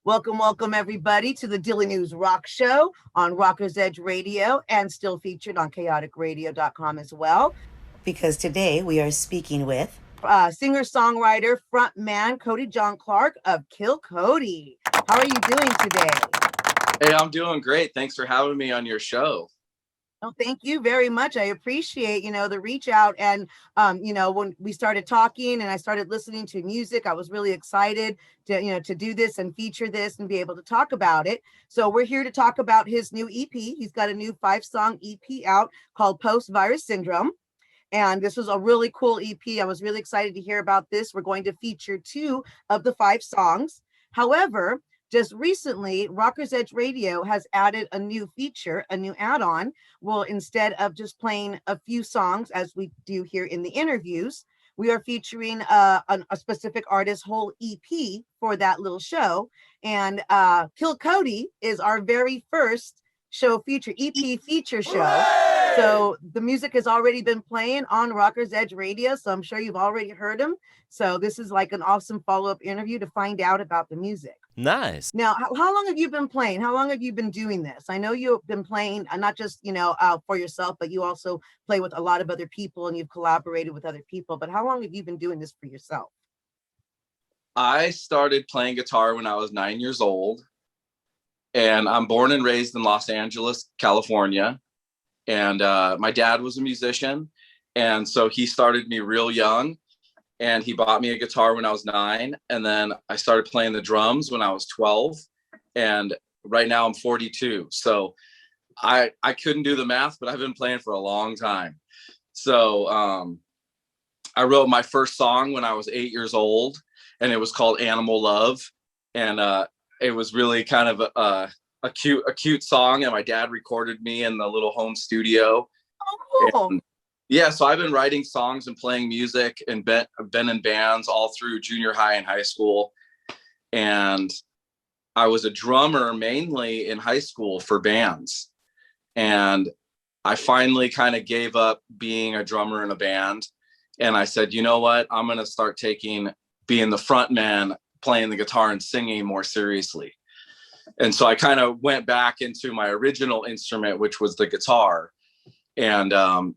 Welcome, welcome everybody to the Daily News Rock Show on Rockers Edge Radio and still featured on chaoticradio.com as well. Because today we are speaking with singer-songwriter, frontman Cody John Clark of Kill Cody. How are you doing today? Hey, I'm doing great. Thanks for having me on your show. Oh, thank you very much. I appreciate, the reach out. And, when we started talking and I started listening to music, I was really excited to do this and feature this and be able to talk about it. So we're here to talk about his new EP. He's got a new 5-song EP out called Post Virus Syndrome. And this was a really cool EP. I was really excited to hear about this. We're going to feature 2 of the 5 songs. However, just recently, Rockers Edge Radio has added a new feature, a new add-on. Well, instead of just playing a few songs as we do here in the interviews, we are featuring a specific artist's whole EP for that little show. And Kill Cody is our very first EP feature show. So the music has already been playing on Rockers Edge Radio, so I'm sure you've already heard him. So this is like an awesome follow-up interview to find out about the music. Nice. Now, how long have you been playing? How long have you been doing this? I know you've been playing not just, for yourself, but you also play with a lot of other people and you've collaborated with other people. But how long have you been doing this for yourself? I started playing guitar when I was 9 years old. And I'm born and raised in Los Angeles, California. And my dad was a musician. And so he started me real young. And he bought me a guitar when I was 9. And then I started playing the drums when I was 12. And right now I'm 42. So I couldn't do the math, but I've been playing for a long time. So I wrote my first song when I was 8 years old. And it was called Animal Love. And it was really kind of a cute song. And my dad recorded me in the little home studio. Oh, cool. And, yeah, so I've been writing songs and playing music and been in bands all through junior high and high school. And I was a drummer mainly in high school for bands. And I finally kind of gave up being a drummer in a band. And I said, you know what? I'm going to start being the front man, playing the guitar and singing more seriously. And so I kind of went back into my original instrument, which was the guitar. And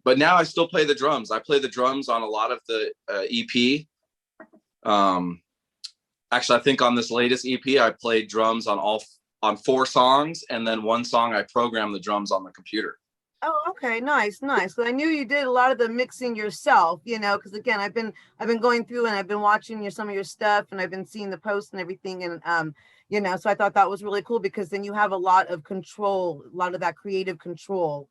but now I still play the drums. I play the drums on a lot of the EP. Actually, I think on this latest EP, I played drums on 4 songs, and then 1 song I programmed the drums on the computer. Oh, okay, nice. Because I knew you did a lot of the mixing yourself, because again, I've been going through and I've been watching some of your stuff, and I've been seeing the posts and everything, and so I thought that was really cool because then you have a lot of control, a lot of that creative control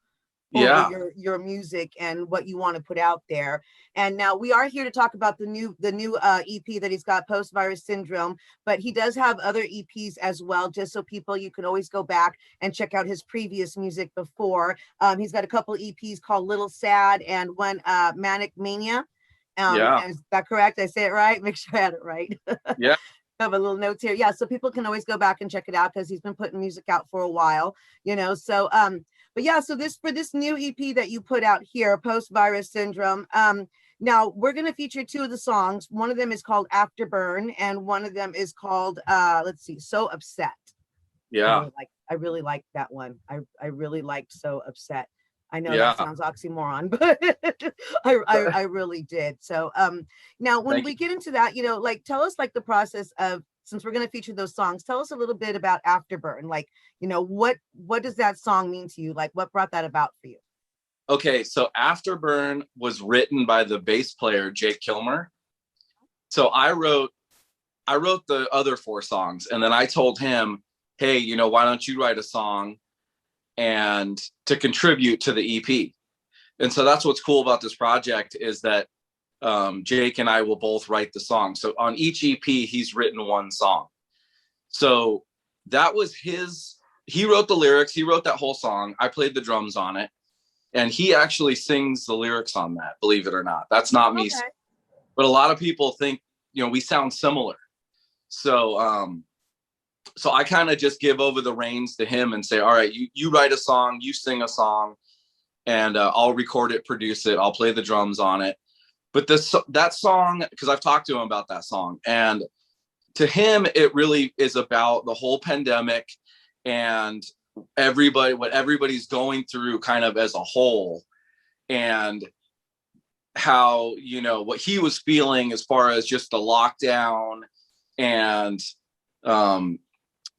over your music and what you want to put out there. And now we are here to talk about the new EP that he's got, Post Virus Syndrome, but he does have other EPs as well, just so you can always go back and check out his previous music before. He's got a couple EPs called Little Sad and one Manic Mania. Is that correct? I say it right? Make sure I had it right. Yeah. I have a little notes here. Yeah, so people can always go back and check it out because he's been putting music out for a while, so but yeah, so for this new EP that you put out here, Post Virus Syndrome, now we're going to feature 2 of the songs. One of them is called Afterburn and one of them is called So Upset. Yeah. I really like that one. I really liked So Upset. I know that sounds oxymoron, but I really did. So now when we get into that, tell us the process of, since we're going to feature those songs, tell us a little bit about Afterburn. What does that song mean to you? What brought that about for you? Okay, so Afterburn was written by the bass player Jake Kilmer. So I wrote the other 4 songs, and then I told him, hey, why don't you write a song and to contribute to the EP? And so that's what's cool about this project is that Jake and I will both write the song. So on each EP, he's written 1 song. So that was he wrote the lyrics. He wrote that whole song. I played the drums on it. And he actually sings the lyrics on that, believe it or not. That's not me. Okay. But a lot of people think, we sound similar. So, so I kind of just give over the reins to him and say, all right, you write a song, you sing a song, and I'll record it, produce it. I'll play the drums on it. But that song, because I've talked to him about that song, and to him, it really is about the whole pandemic and what everybody's going through kind of as a whole, and how, you know, what he was feeling as far as just the lockdown and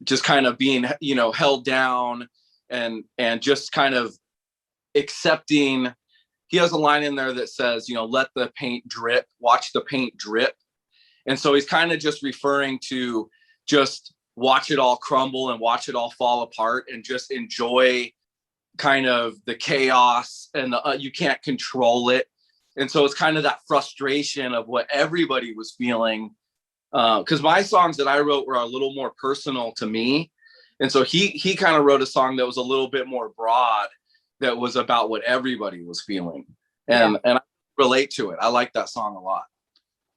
just kind of being, you know, held down and just kind of accepting. He has a line in there that says, you know, let the paint drip, watch the paint drip. And so he's kind of just referring to just watch it all crumble and watch it all fall apart and just enjoy kind of the chaos and you can't control it. And so it's kind of that frustration of what everybody was feeling. Because my songs that I wrote were a little more personal to me. And so he kind of wrote a song that was a little bit more broad, that was about what everybody was feeling. And I relate to it. I like that song a lot.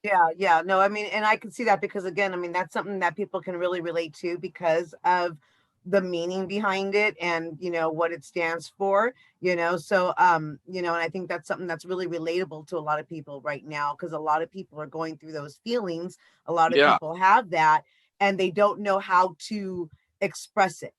Yeah. No, I mean, and I can see that because, again, I mean, that's something that people can really relate to because of the meaning behind it and, you know, what it stands for, you know. So you know, and I think that's something that's really relatable to a lot of people right now, because a lot of people are going through those feelings. A lot of people have that, and they don't know how to express it.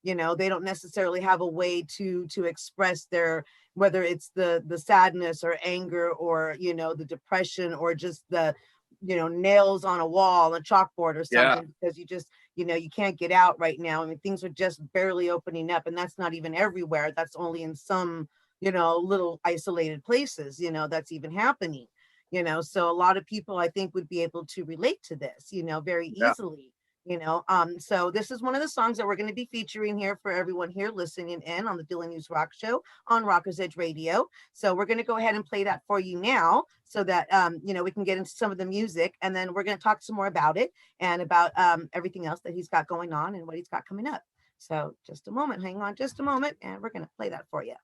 You know, they don't necessarily have a way to express their, whether it's the sadness or anger or, you know, the depression or just the, you know, nails on a wall, a chalkboard or something, because you just, you know, you can't get out right now. I mean, things are just barely opening up, and that's not even everywhere. That's only in some, you know, little isolated places, you know, that's even happening, you know. So a lot of people, I think, would be able to relate to this, you know, very easily. You know, so this is one of the songs that we're going to be featuring here for everyone here listening in on the Dylan News Rock Show on Rockers Edge Radio. So we're going to go ahead and play that for you now so that, you know, we can get into some of the music, and then we're going to talk some more about it and about everything else that he's got going on and what he's got coming up. So just a moment, hang on just a moment, and we're going to play that for you.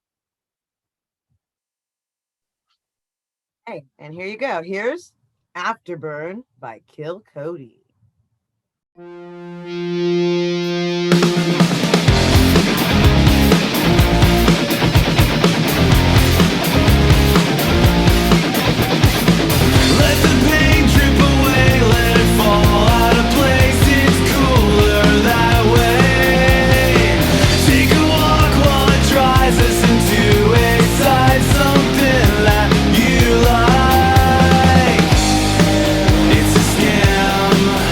Hey, and here you go. Here's Afterburn by Kill Cody. Something that you like. It's a scam.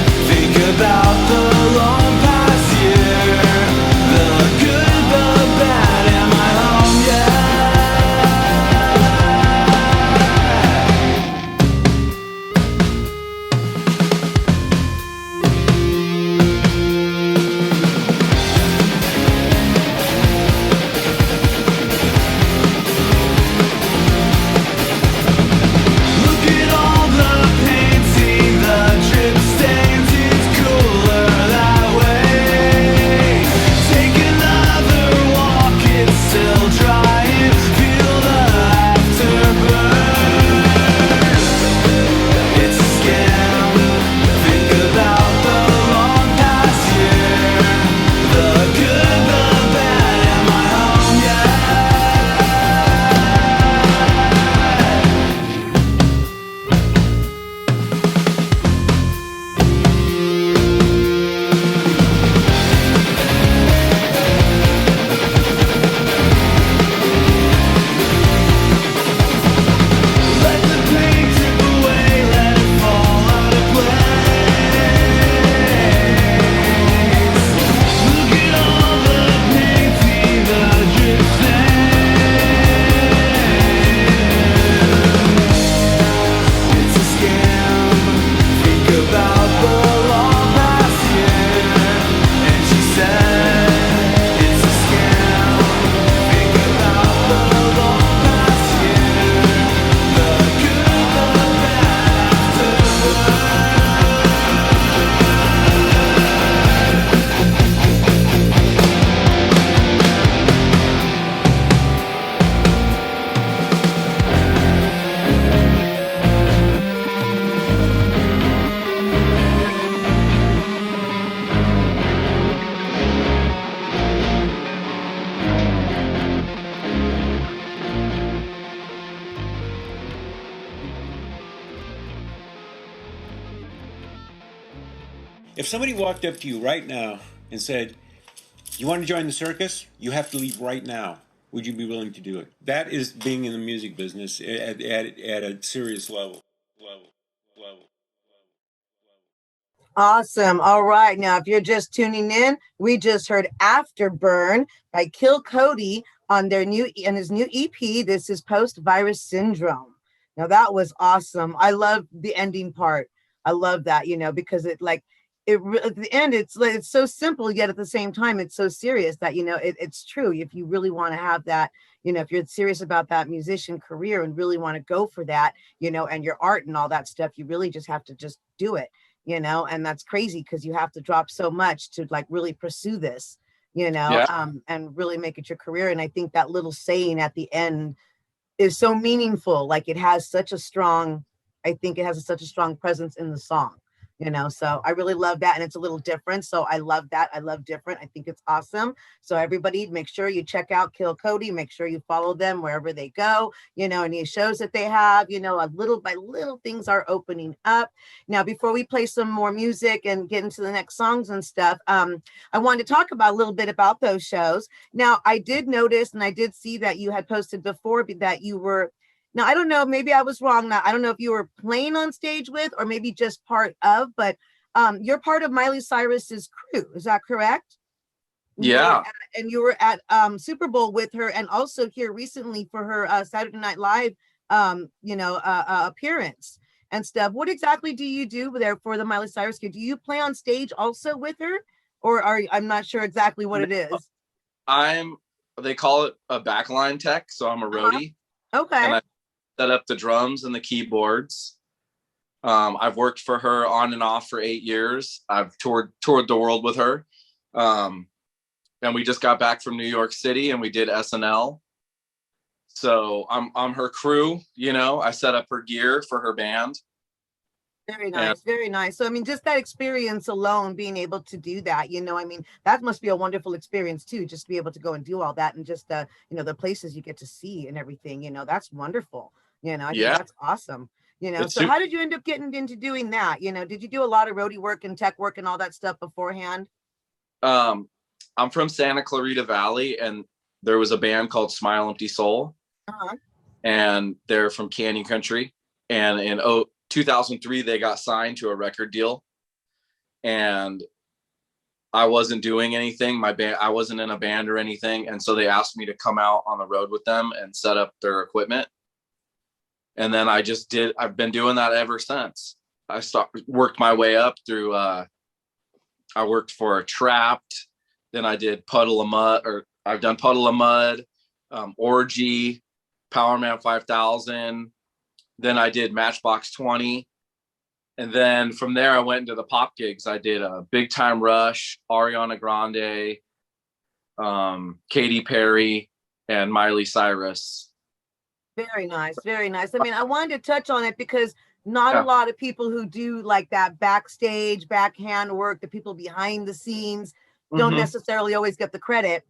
If somebody walked up to you right now and said, "You want to join the circus? You have to leave right now," would you be willing to do it? That is being in the music business at a serious level. Awesome. All right. Now, if you're just tuning in, we just heard Afterburn by Kill Cody on his new EP. This is Post Virus Syndrome. Now that was awesome. I love the ending part. I love that, because at the end, it's so simple, yet at the same time, it's so serious that, it's true. If you really want to have that, if you're serious about that musician career and really want to go for that, and your art and all that stuff, you really just have to just do it. And that's crazy because you have to drop so much to really pursue this, Yeah. and really make it your career. And I think that little saying at the end is so meaningful. I think it has such a strong presence in the song. So I really love that. And it's a little different. So I love that. I love different. I think it's awesome. So everybody, make sure you check out Kill Cody. Make sure you follow them wherever they go, any shows that they have, a little by little things are opening up. Now, before we play some more music and get into the next songs and stuff, I wanted to talk about a little bit about those shows. Now, I did notice, and I did see that you had posted before that you were, now, I don't know, maybe I was wrong. Now, I don't know if you were playing on stage with, or maybe just part of, but you're part of Miley Cyrus's crew. Is that correct? Yeah. You were at Super Bowl with her, and also here recently for her Saturday Night Live, appearance and stuff. What exactly do you do there for the Miley Cyrus crew? Do you play on stage also with her, or I'm not sure exactly what it is. They call it a backline tech, so I'm a roadie. Okay. And I set up the drums and the keyboards. I've worked for her on and off for 8 years. I've toured the world with her. And we just got back from New York City and we did SNL. So I'm her crew, I set up her gear for her band. Very nice, very nice. So, I mean, just that experience alone, being able to do that, that must be a wonderful experience too, just to be able to go and do all that, and just, the places you get to see and everything, that's wonderful. I think that's awesome. So how did you end up getting into doing that? Did you do a lot of roadie work and tech work and all that stuff beforehand? I'm from Santa Clarita Valley, and there was a band called Smile Empty Soul. And they're from Canyon Country. And in 2003, they got signed to a record deal. And I wasn't doing anything. I wasn't in a band or anything. And so they asked me to come out on the road with them and set up their equipment. And then I've been doing that ever since. Worked my way up through, I worked for Trapped. Then I did I've done Puddle of Mud, Orgy, Powerman 5000. Then I did Matchbox 20. And then from there, I went into the pop gigs. I did a Big Time Rush, Ariana Grande, Katy Perry, and Miley Cyrus. Very nice, very nice. I mean, I wanted to touch on it because not a lot of people who do that backstage, backhand work, the people behind the scenes, don't necessarily always get the credit,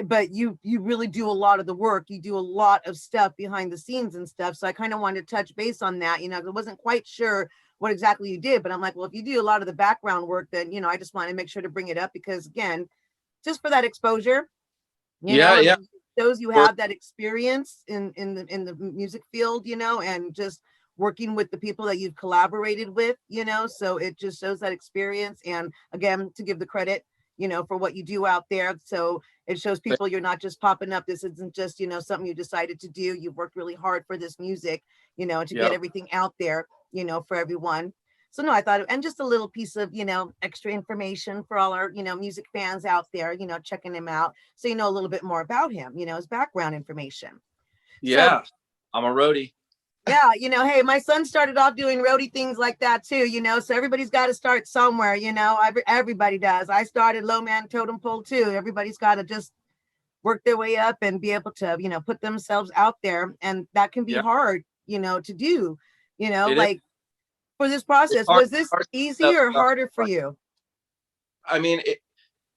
but you really do a lot of the work. You do a lot of stuff behind the scenes and stuff. So I kind of wanted to touch base on that, I wasn't quite sure what exactly you did, but I'm like, well, if you do a lot of the background work, then, I just want to make sure to bring it up because, again, just for that exposure, it shows you have that experience in the music field, and just working with the people that you've collaborated with, so it just shows that experience. And again, to give the credit, for what you do out there. So it shows people you're not just popping up. This isn't just, something you decided to do. You've worked really hard for this music, to get everything out there, for everyone. So no, I thought, and just a little piece of, extra information for all our, music fans out there, checking him out. So, a little bit more about him, his background information. Yeah, so, I'm a roadie. Yeah, hey, my son started off doing roadie things like that too, so everybody's got to start somewhere, everybody does. I started low man totem pole too. Everybody's got to just work their way up and be able to, put themselves out there. And that can be hard, to do, for this process. Was this easy or harder for you? I mean,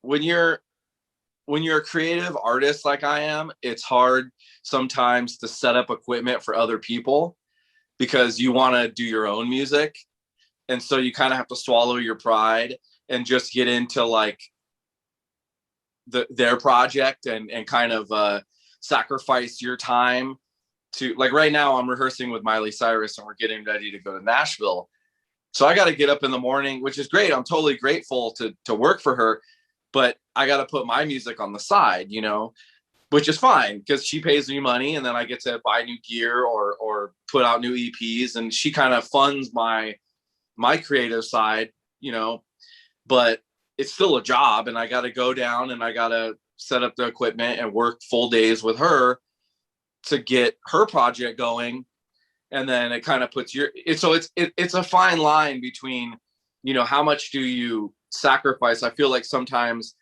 when you're a creative artist like I am, it's hard sometimes to set up equipment for other people because you want to do your own music. And so you kind of have to swallow your pride and just get into like their project and kind of sacrifice your time to, like, right now I'm rehearsing with Miley Cyrus and we're getting ready to go to Nashville. So I got to get up in the morning, which is great. I'm totally grateful to work for her, but I got to put my music on the side, you know, which is fine because she pays me money and then I get to buy new gear or put out new EPs, and she kind of funds my creative side, you know, but it's still a job and I got to go down and I got to set up the equipment and work full days with her to get her project going. And then it kind of puts it's a fine line between, you know, how much do you sacrifice? I feel like sometimes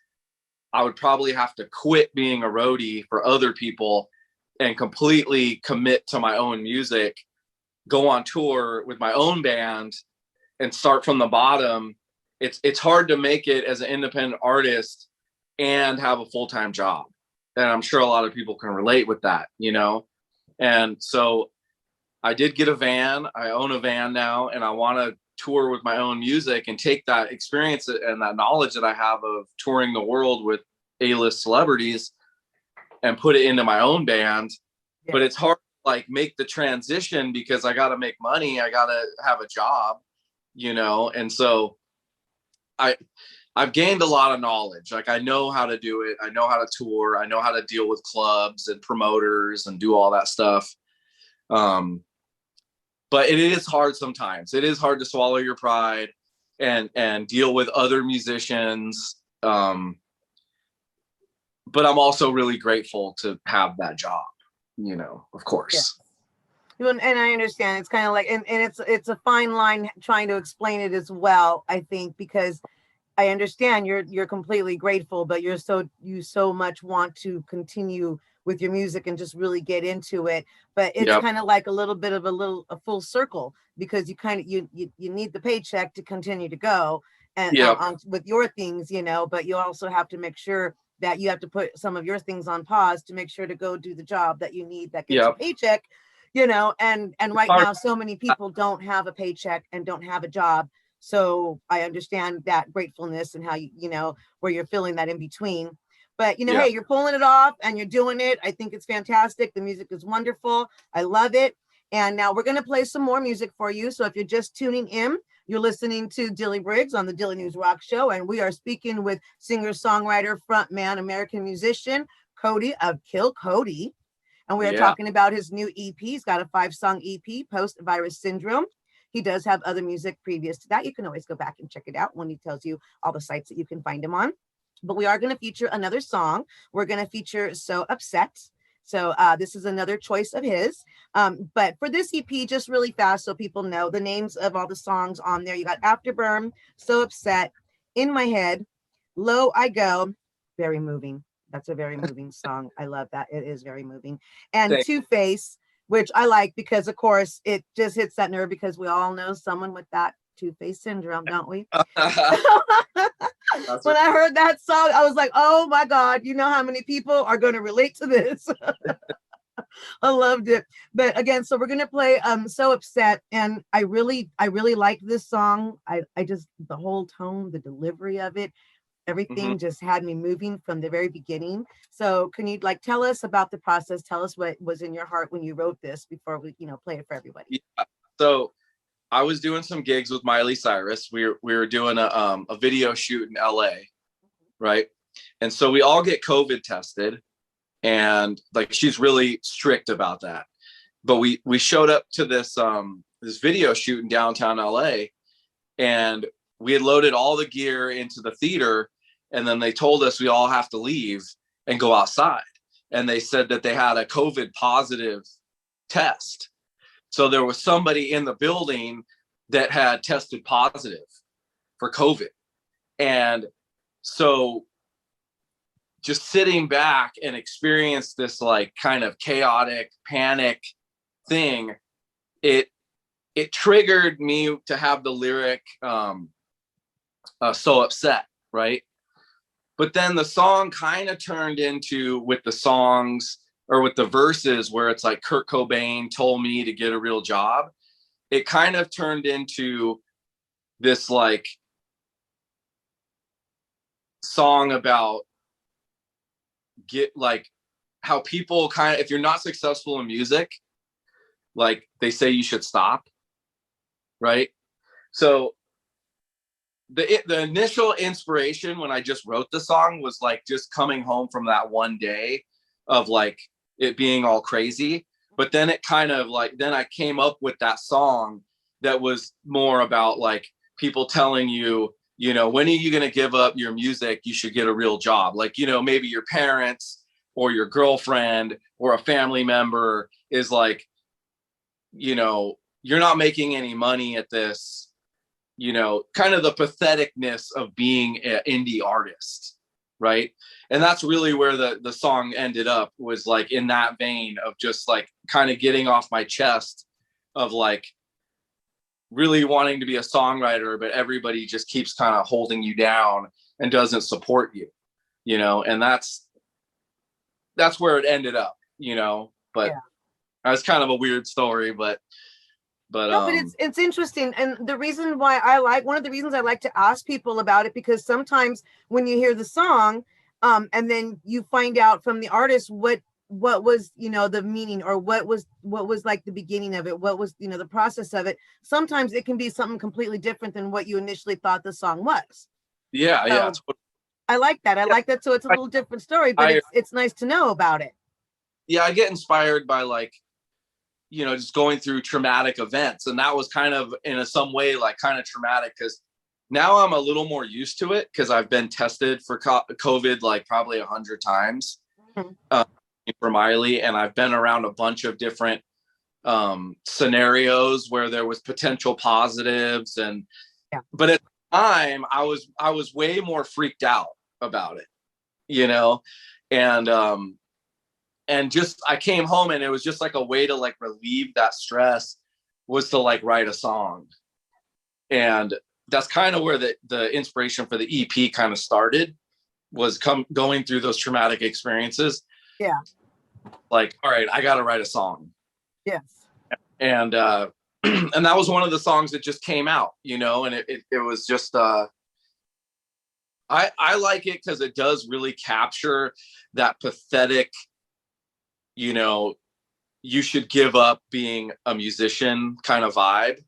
I would probably have to quit being a roadie for other people and completely commit to my own music, go on tour with my own band and start from the bottom. It's hard to make it as an independent artist and have a full-time job. And I'm sure a lot of people can relate with that, you know? And so I did get a van. I own a van now, and I want to tour with my own music and take that experience and that knowledge that I have of touring the world with A-list celebrities and put it into my own band. Yeah. But it's hard to like make the transition because I got to make money. I got to have a job, you know? And so I've gained a lot of knowledge. Like I know how to do it. I know how to tour. I know how to deal with clubs and promoters and do all that stuff. But it is hard sometimes. It is hard to swallow your pride and deal with other musicians. But I'm also really grateful to have that job, you know, of course. Yeah. And I understand it's kind of like, and it's a fine line trying to explain it as well, I think, because I understand you're completely grateful, but you so much want to continue with your music and just really get into it. But it's kind of like a little bit of a full circle, because you kind of you need the paycheck to continue to go and on with your things, you know, but you also have to make sure that you have to put some of your things on pause to make sure to go do the job that you need that gets a paycheck, you know, and right now so many people don't have a paycheck and don't have a job. So I understand that gratefulness and how you know, where you're feeling that in between. But, you know, hey, you're pulling it off and you're doing it. I think it's fantastic. The music is wonderful. I love it. And now we're going to play some more music for you. So if you're just tuning in, you're listening to Dilly Briggs on the Dilly News Rock Show. And we are speaking with singer-songwriter, frontman, American musician, Cody of Kill Cody. And we are talking about his new EP. He's got a 5-song EP, Post Virus Syndrome. He does have other music previous to that. You can always go back and check it out when he tells you all the sites that you can find him on. But we are going to feature another song. We're going to feature So Upset. So this is another choice of his. But for this EP, just really fast so people know the names of all the songs on there. You got Afterburn, So Upset, In My Head, Low I Go, very moving. That's a very moving song. I love that. It is very moving. And Two-Face, which I like because, of course, it just hits that nerve because we all know someone with that Two-Face syndrome, don't we? When I heard that song, I was like, oh my God, you know how many people are going to relate to this? I loved it. But again, so we're going to play So Upset. And I really like this song. I just, the whole tone, the delivery of it, everything just had me moving from the very beginning. So can you like tell us about the process? Tell us what was in your heart when you wrote this before we, you know, play it for everybody. Yeah. So I was doing some gigs with Miley Cyrus. We were doing a video shoot in LA, right? And so we all get COVID tested, and like she's really strict about that. But we showed up to this this video shoot in downtown LA, and we had loaded all the gear into the theater, and then they told us we all have to leave and go outside. And they said that they had a COVID positive test. So there was somebody in the building that had tested positive for COVID. And so just sitting back and experience this like kind of chaotic panic thing, it triggered me to have the lyric So Upset, right? But then the song kind of turned into, with the songs or with the verses where it's like Kurt Cobain told me to get a real job, it kind of turned into this like song about how people kind of, if you're not successful in music, like they say you should stop, right? So the initial inspiration when I just wrote the song was like just coming home from that one day of like it being all crazy. But then it kind of like, then I came up with that song that was more about like people telling you, you know, when are you going to give up your music? You should get a real job. Like, you know, maybe your parents or your girlfriend or a family member is like, you know, you're not making any money at this, you know, kind of the patheticness of being an indie artist, right? And that's really where the song ended up, was like in that vein of just like kind of getting off my chest of like really wanting to be a songwriter, but everybody just keeps kind of holding you down and doesn't support you, you know. And that's where it ended up, you know. But Yeah. that's kind of a weird story, but No, but it's interesting. And the reason why one of the reasons I like to ask people about it, because sometimes when you hear the song, and then you find out from the artist what was, you know, the meaning, or what was like the beginning of it, what was, you know, the process of it. Sometimes it can be something completely different than what you initially thought the song was. yeah, So yeah. I like that. I like that. So it's a little different story, but it's nice to know about it. Yeah, I get inspired by like, you know, just going through traumatic events. And that was kind of in some way like kind of traumatic, because now I'm a little more used to it because I've been tested for COVID like probably 100 times for Miley. And I've been around a bunch of different scenarios where there was potential positives. And but at the time I was way more freaked out about it, you know. And just I came home and it was just like a way to like relieve that stress, was to like write a song. And that's kind of where the inspiration for the EP kind of started, was going through those traumatic experiences. Yeah. Like, all right, I got to write a song. Yes. And and that was one of the songs that just came out, you know. And it was just I like it because it does really capture that pathetic, you know, you should give up being a musician kind of vibe.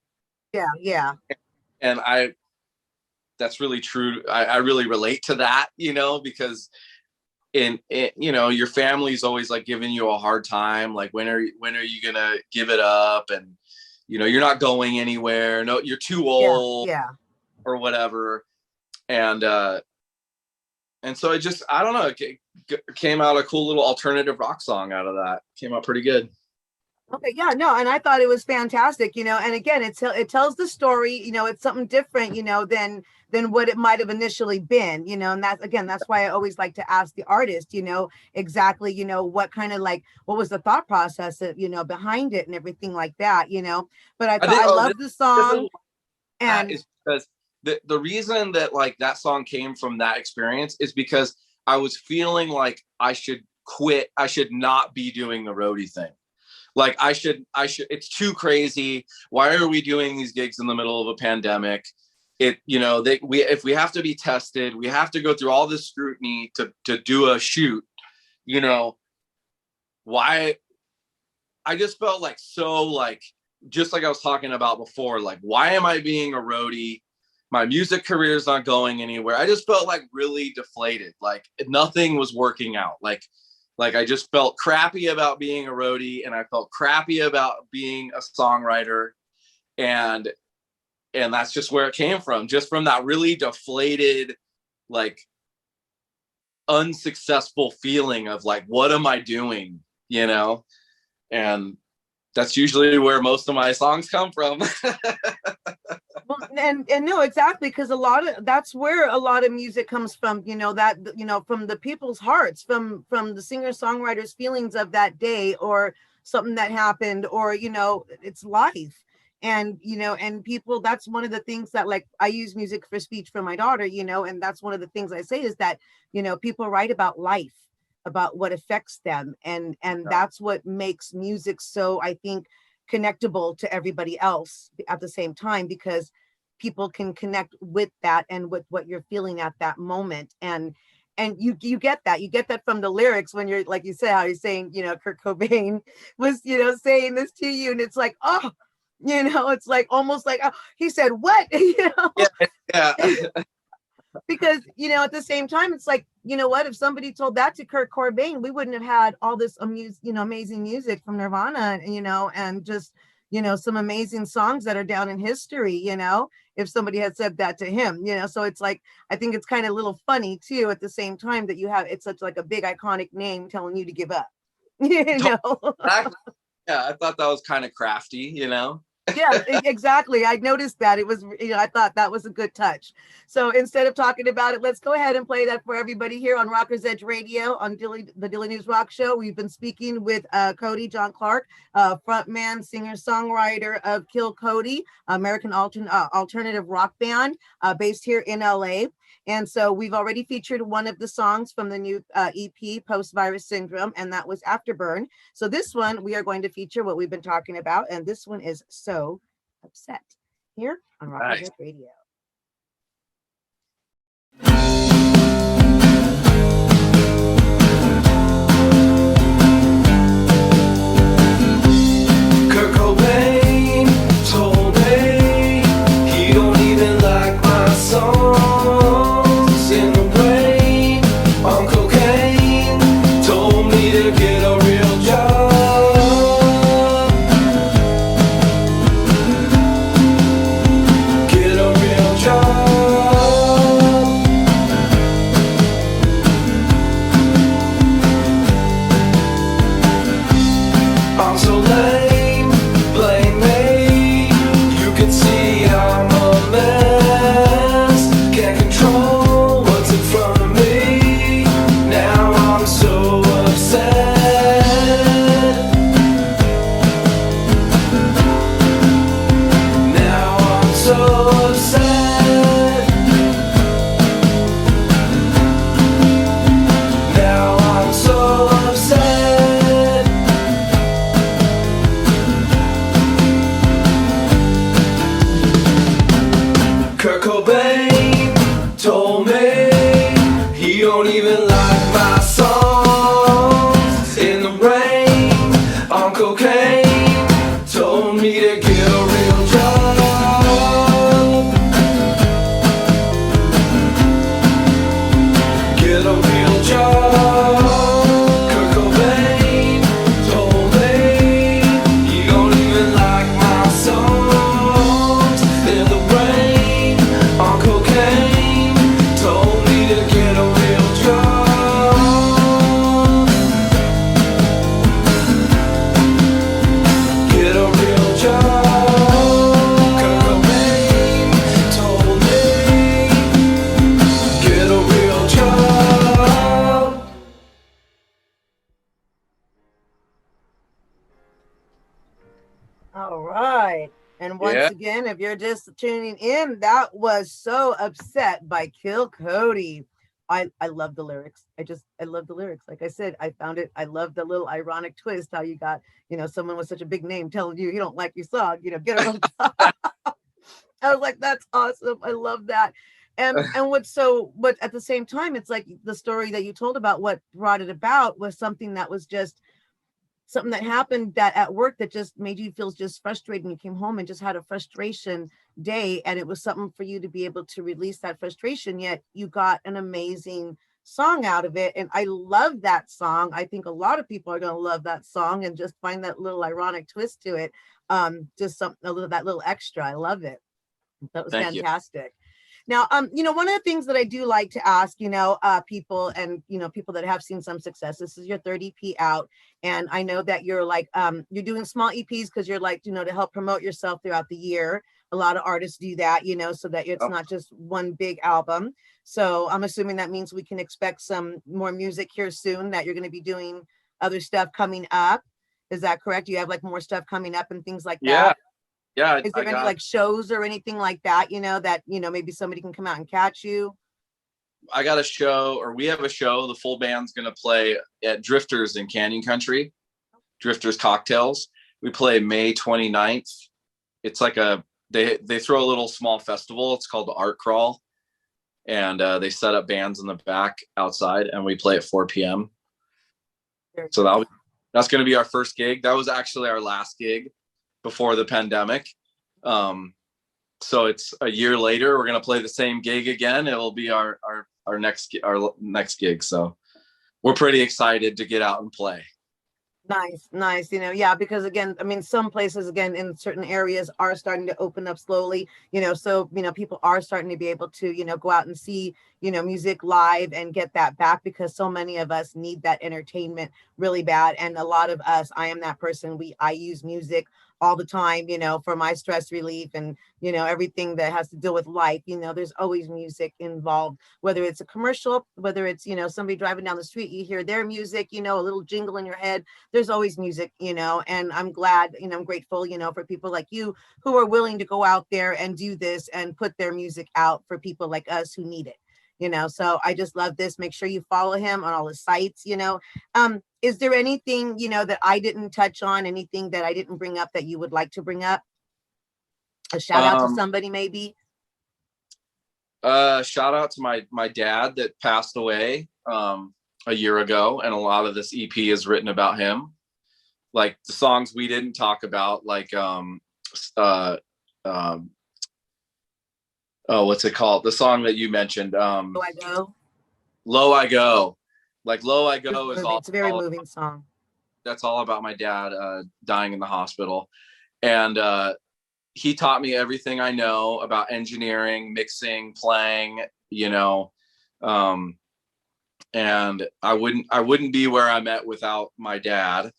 Yeah. Yeah. And that's really true. I really relate to that, you know, because you know, your family's always like giving you a hard time. Like, when are you going to give it up? And, you know, you're not going anywhere. No, you're too old or whatever. And so it just, I don't know, it came out a cool little alternative rock song out of that. Came out pretty good. Okay, yeah, no, and I thought it was fantastic, you know. And again, it tells the story, you know. It's something different, you know, than what it might have initially been, you know. And that's why I always like to ask the artist, you know, exactly, you know, what kind of like, what was the thought process, you know, behind it and everything like that, you know. But I love the song, and is because the reason that like that song came from that experience is because I was feeling like I should quit. I should not be doing the roadie thing. Like I should, it's too crazy. Why are we doing these gigs in the middle of a pandemic? You know, if we have to be tested, we have to go through all this scrutiny to do a shoot, you know. Why? I just felt like, so like, just like I was talking about before, like, why am I being a roadie? My music career is not going anywhere. I just felt like really deflated. Like nothing was working out. Like I just felt crappy about being a roadie, and I felt crappy about being a songwriter. And that's just where it came from, just from that really deflated, like unsuccessful feeling of like, what am I doing? You know? And that's usually where most of my songs come from. well, and no, exactly, because that's where a lot of music comes from, you know, that, you know, from the people's hearts, from the singer-songwriter's feelings of that day, or something that happened, or, you know, it's life. And, you know, and people, that's one of the things that, like, I use music for speech for my daughter, you know. And that's one of the things I say is that, you know, people write about life, about what affects them, and that's what makes music so, I think, connectable to everybody else at the same time. Because people can connect with that and with what you're feeling at that moment. And you get that from the lyrics when you're, like you said, how you're saying, Kurt Cobain was, saying this to you, and it's like, oh, it's like almost like, oh, he said what? Yeah. Because at the same time, it's like, what, if somebody told that to Kurt Cobain, we wouldn't have had all this amazing music from Nirvana, and just some amazing songs that are down in history, if somebody had said that to him. So it's like, I think it's kind of a little funny too at the same time that it's such like a big iconic name telling you to give up. Yeah, I thought that was kind of crafty, Yeah, exactly. I noticed that. It was, I thought that was a good touch. So instead of talking about it, let's go ahead and play that for everybody here on Rockers Edge Radio on the Daily News Rock Show. We've been speaking with Cody John Clark, frontman, singer, songwriter of Kill Cody, American alternative rock band based here in LA. And so we've already featured one of the songs from the new EP, Post Virus Syndrome, and that was Afterburn. So this one, we are going to feature what we've been talking about, and this one is So Upset, here on Rockers Edge Radio. Kurt Cobain told me he don't even like my songs. In the rain, on cocaine, told me to get a real job. Get a real job. I'm so lame, blame me. You can see I'm a mess. Can't control what's in front of me. Now I'm so upset. Now I'm so upset. Now I'm so upset. Kurt Cobain told me he don't even like my songs. In the rain, on cocaine, told me to get a real job. Get a real job. Kurt Cobain told me he don't even like my songs. In the rain, on cocaine, told me to get a real job. Get a real job. Kurt Cobain told me, get a real job. All right. And once Yeah. again, if you're just tuning in, that was So Upset by Kill Cody. I love the lyrics. I love the lyrics. Like I said, I love the little ironic twist, how you got, someone with such a big name telling you don't like your song, get a real job. I was like, that's awesome. I love that. And what at the same time, it's like the story that you told about what brought it about was something that was just something that happened that at work that just made you feel just frustrated. You came home and just had a frustration day, and it was something for you to be able to release that frustration, yet you got an amazing song out of it. And I love that song. I think a lot of people are going to love that song and just find that little ironic twist to it. Just that little extra. I love it. That was Thank you. fantastic. Now, one of the things that I do like to ask, people and, people that have seen some success, this is your third EP out. And I know that you're like, you're doing small EPs because you're like, to help promote yourself throughout the year. A lot of artists do that, so that it's not just one big album. So I'm assuming that means we can expect some more music here soon, that you're going to be doing other stuff coming up. Is that correct? Do you have like more stuff coming up and things like that? Yeah. Is there any like shows or anything like that, that, maybe somebody can come out and catch you? I got a show, or we have a show. The full band's going to play at Drifters in Canyon Country, Drifters Cocktails. We play May 29th. It's like a they throw a little small festival. It's called the Art Crawl, and they set up bands in the back outside, and we play at 4 p.m. So that's going to be our first gig. That was actually our last gig before the pandemic. So it's a year later. We're going to play the same gig again. It'll be our next gig. So we're pretty excited to get out and play. Nice. Yeah, because again, I mean, some places again in certain areas are starting to open up slowly, so, people are starting to be able to, go out and see, music live and get that back, because so many of us need that entertainment really bad. And a lot of us, I am that person, I use music all the time, for my stress relief and, everything that has to do with life. There's always music involved, whether it's a commercial, whether it's, somebody driving down the street, you hear their music, a little jingle in your head. There's always music, and I'm glad, I'm grateful, for people like you who are willing to go out there and do this and put their music out for people like us who need it. So I just love this. Make sure you follow him on all his sites. Is there anything, that I didn't touch on, anything that I didn't bring up that you would like to bring up? A shout out to somebody, maybe? Shout out to my dad that passed away a year ago, and a lot of this EP is written about him. Like the songs we didn't talk about, like what's it called? The song that you mentioned. Low I Go. Low I Go. Like Low I Go is all. It's a very moving song. That's all about my dad dying in the hospital, and he taught me everything I know about engineering, mixing, playing. And I wouldn't be where I'm at without my dad.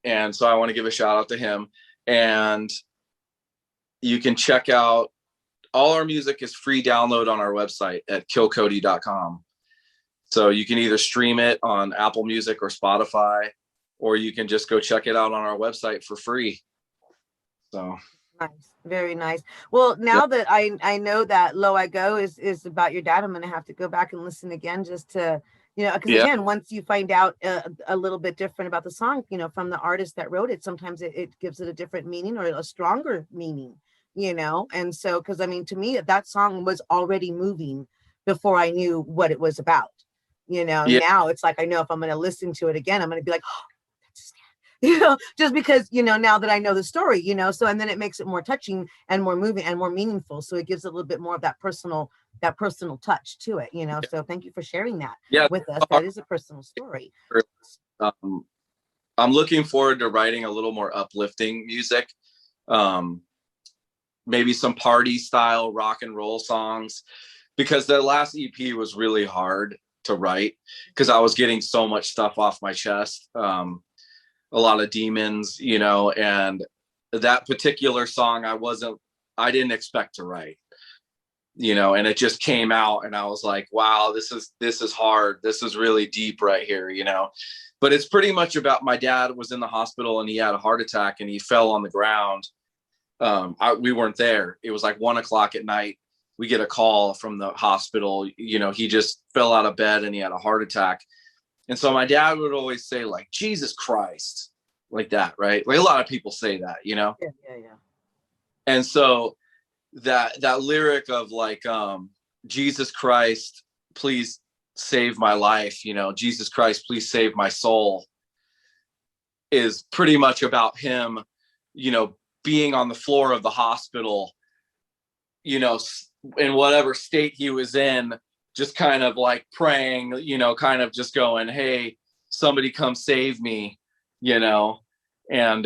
And so I want to give a shout out to him. And you can check out all our music is free download on our website at killcody.com. So you can either stream it on Apple Music or Spotify, or you can just go check it out on our website for free. So nice, very nice. Well, now that I know that Low I Go is about your dad, I'm going to have to go back and listen again just to, because again, once you find out a little bit different about the song, from the artist that wrote it, sometimes it gives it a different meaning or a stronger meaning, and so, because I mean, to me, that song was already moving before I knew what it was about. Now it's like, I know if I'm going to listen to it again, I'm going to be like, oh, that's just because, now that I know the story, so, and then it makes it more touching and more moving and more meaningful. So it gives a little bit more of that personal touch to it, so thank you for sharing that with us. That is a personal story. I'm looking forward to writing a little more uplifting music. Maybe some party style rock and roll songs, because the last EP was really hard to write because I was getting so much stuff off my chest. A lot of demons, and that particular song I didn't expect to write, and it just came out and I was like, wow, this is hard. This is really deep right here, but it's pretty much about my dad was in the hospital and he had a heart attack and he fell on the ground. We weren't there. It was like 1:00 at night. We get a call from the hospital, he just fell out of bed and he had a heart attack. And so my dad would always say, like, Jesus Christ, like that, right? Like a lot of people say that, Yeah. And so that lyric of like, Jesus Christ, please save my life, Jesus Christ, please save my soul, is pretty much about him, being on the floor of the hospital, in whatever state he was in, just kind of like praying, kind of just going, hey, somebody come save me, and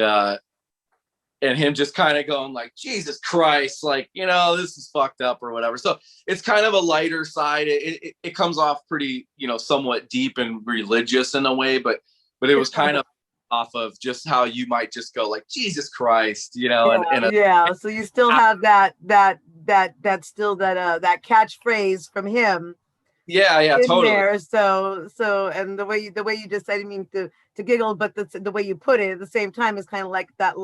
him just kind of going like, Jesus Christ, like, this is fucked up or whatever. So it's kind of a lighter side. It comes off pretty, somewhat deep and religious in a way, but it was kind of off of just how you might just go like, Jesus Christ, So you still have that catchphrase from him. Yeah, totally. There. So, and the way you just said, I mean to giggle, but the way you put it at the same time is kind of like that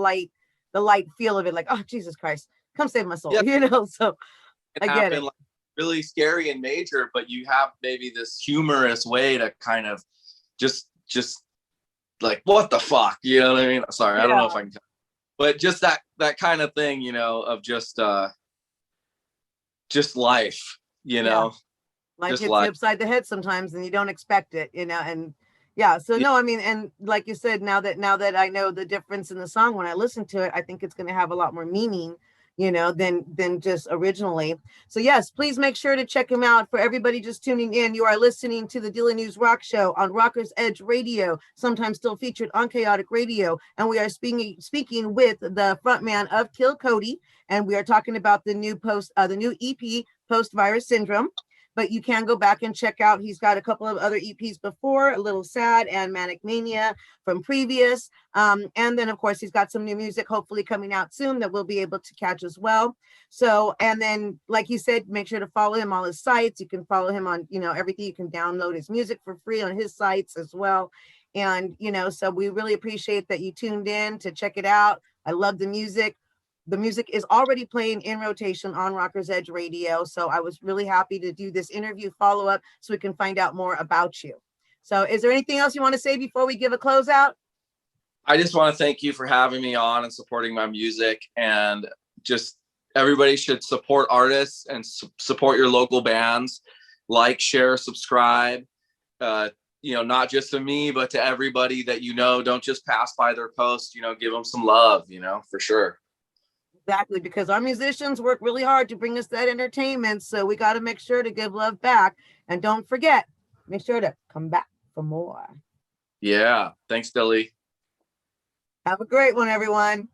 the light feel of it, like, oh, Jesus Christ, come save my soul, so I get it. Like, really scary and major, but you have maybe this humorous way to kind of just like, what the fuck, you know what I mean? Sorry, I don't know if I can. but just that kind of thing, you know, of just life, you know, Life just hits you life. upside the head sometimes and you don't expect it, you know, and yeah. So Yeah. no, I mean, and like you said, now that I know the difference in the song, when I listen to it, I think it's going to have a lot more meaning, you know, than just originally. So yes, please make sure to check him out. For everybody just tuning in, you are listening to the Daily News Rock Show on Rockers Edge Radio, sometimes still featured on Chaotic Radio, and we are speaking with the frontman of Kill Cody, and we are talking about the new EP, Post Virus Syndrome. But you can go back and check out. He's got a couple of other EPs before, A Little Sad and Manic Mania from previous. And then, of course, he's got some new music hopefully coming out soon that we'll be able to catch as well. So, and then, like you said, make sure to follow him on his sites. You can follow him on, you know, everything. You can download his music for free on his sites as well. And, you know, so we really appreciate that you tuned in to check it out. I love the music. The music is already playing in rotation on Rockers Edge Radio. So I was really happy to do this interview follow-up so we can find out more about you. So is there anything else you want to say before we give a closeout? I just want to thank you for having me on and supporting my music, and just everybody should support artists and support your local bands. Like, share, subscribe, you know, not just to me, but to everybody that, you know, don't just pass by their post, you know, give them some love, you know, for sure. Exactly, because our musicians work really hard to bring us that entertainment. So we got to make sure to give love back. And don't forget, make sure to come back for more. Yeah. Thanks, Billy. Have a great one, everyone.